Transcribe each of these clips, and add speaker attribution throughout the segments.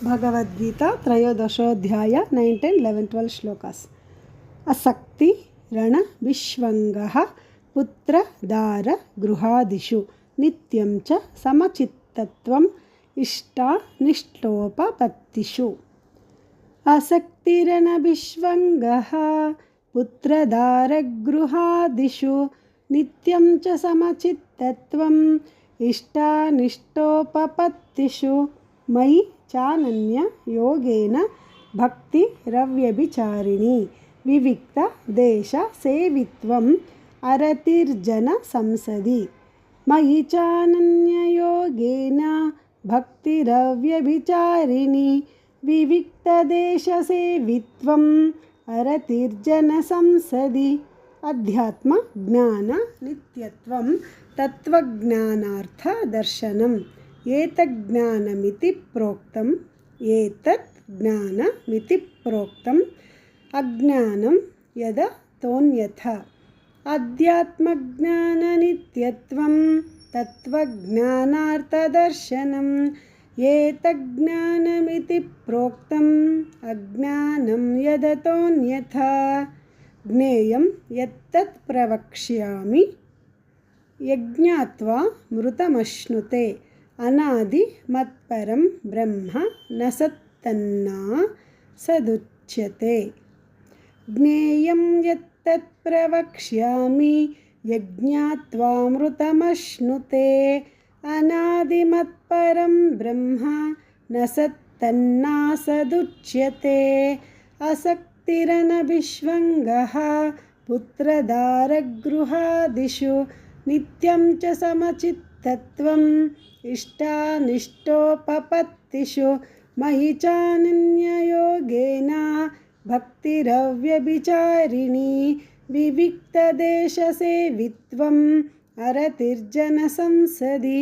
Speaker 1: भगवद्गीता त्रयोदशोऽध्याय 9, 10, 11, 12 श्लोकास्। असक्ति रण विश्वंगः पुत्र दार गृहादिषु नित्यं च समचित्तत्वम् इष्टानिष्टोपपत्तिषु। असक्तिरण विश्वंगः पुत्र दार गृहादिषु नित्यं च समचित्तत्वम् इष्टानिष्टोपपत्तिषु। मयि चानन्य योगेन भक्तिरव्यभिचारिणी विविक्त देश सेवित्वम् अरतिर्जन संसदि। मयि चानन्य योगेन भक्तिरव्यभिचारिणी विविक्त देश सेवित्वम् अरतिर्जन संसदि। अध्यात्म ज्ञान नित्यत्वं तत्वज्ञानार्थ दर्शनम् एतज्ज्ञानमिति प्रोक्तम् अज्ञानं यदतोऽन्यथा। अध्यात्मज्ञाननित्यत्वं तत्त्वज्ञानार्थदर्शनम् एतज्ज्ञानमिति प्रोक्तम् अज्ञानं यदतोऽन्यथा। ज्ञेयं यत्तत् प्रवक्ष्यामि यज्ञात्वा मृतमश्नुते अनादि मत्परं ब्रह्म न सत्तन्ना सदुच्यते। ज्ञेयं यत्तत् प्रवक्ष्यामि यज्ञात्वा मृतमश्नुते अनादि मत्परं ब्रह्म न सत्तन्ना सदुच्यते। असक्तिरन विश्वंगः पुत्रदारगृहादिषु नित्यं च समचित्तत्वम् इष्टानिष्टोपपत्तिषु। मयि चानन्ययोगेन भक्तिरव्यभिचारिणी विविक्तदेशसेवित्वम् अरतिर्जन संसदि।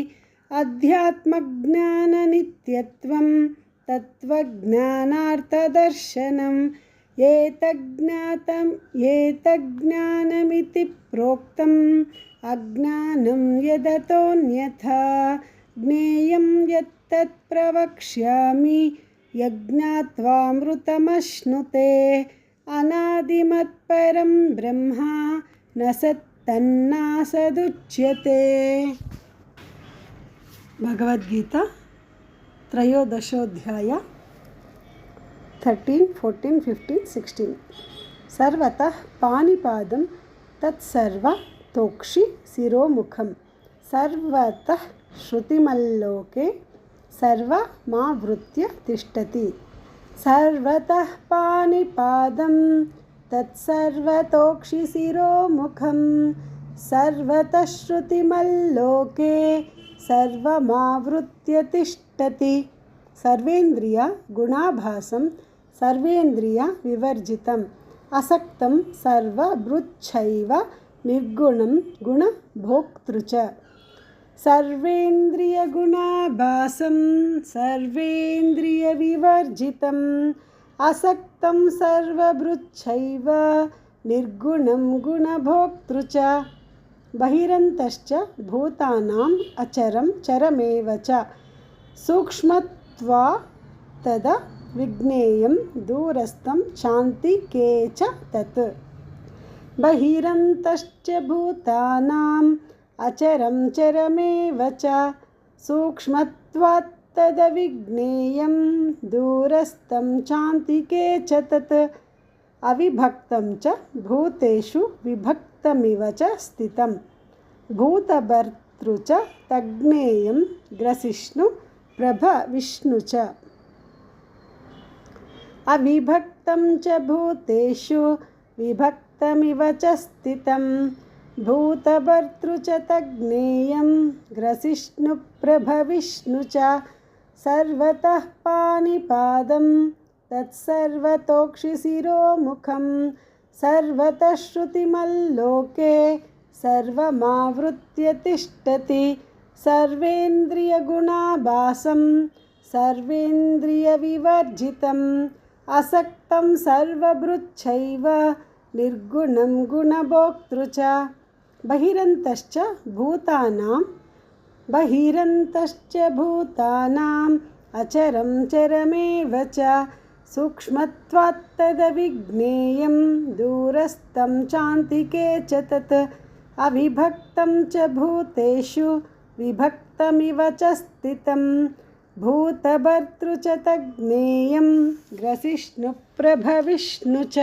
Speaker 1: अध्यात्मज्ञाननित्यत्वं तत्त्वज्ञानार्थदर्शनम् एतज्ज्ञानमिति प्रोक्तम् अज्ञानं यदतोऽन्यथा। ज्ञेयं यत्तत् प्रवक्ष्यामि यज्ञात्वा मृतमश्नुते अनादिमत्परं ब्रह्म न सत्तन्ना सदुच्यते। भगवद्गीता त्रयोदशोऽध्याय 13, 14, 15, 16। सर्वतः पाणिपादं तत्सर्वतोक्षि शिरोमुखं सर्वतः श्रुतिमल्लोके सर्वमावृत्य तिष्ठति। सर्वतः पाणिपादं तत्सर्वतोक्षि शिरोमुखं सर्वतः श्रुतिमल्लोके सर्वमावृत्य तिष्ठति। सर्वेन्द्रिय गुणाभासं सर्वेन्द्रिय विवर्जितम् असक्तं सर्वभृच्छैव निर्गुणं गुणभोक्तृ च। सर्वेन्द्रियगुणाभासं सर्वेन्द्रियविवर्जितम् असक्तं सर्वभृच्छैव निर्गुणं गुणभोक्तृ च। बहिरन्तश्च भूतानाम् अचरं चरमेव च सूक्ष्मत्वात्तद विज्ञेयं दूरस्थं चान्तिके च तत्। बहिरन्तश्च भूतानाम् अचरं चरमेव च सूक्ष्मत्वात्तदविज्ञेयं दूरस्थं चान्तिके च तत्। अविभक्तं च भूतेषु विभक्तमिव च स्थितं भूतभर्तृ च तज्ज्ञेयं ग्रसिष्णु प्रभविष्णु च। अविभक्तं च भूतेषु विभक्तमिव च स्थितं भूतभर्तृ च तज्ज्ञेयं ग्रसिष्णु प्रभविष्णु च। सर्वतः पाणिपादं तत्सर्वतोक्षि शिरोमुखं सर्वतः श्रुतिमल्लोके सर्वमावृत्य तिष्ठति। सर्वेन्द्रियगुणाभासं सर्वेन्द्रियविवर्जितम् असक्तं सर्वभृच्छैव निर्गुणं गुणभोक्तृ च। बहिरन्तश्च भूतानाम् अचरं चरमेव च सूक्ष्मत्वात्तदविज्ञेयं दूरस्थं चान्तिके च तत् अविभक्तं च भूतेषु विभक्तमिव च स्थितं भूतभर्तृ च तज्ज्ञेयं ग्रसिष्णुप्रभविष्णु च।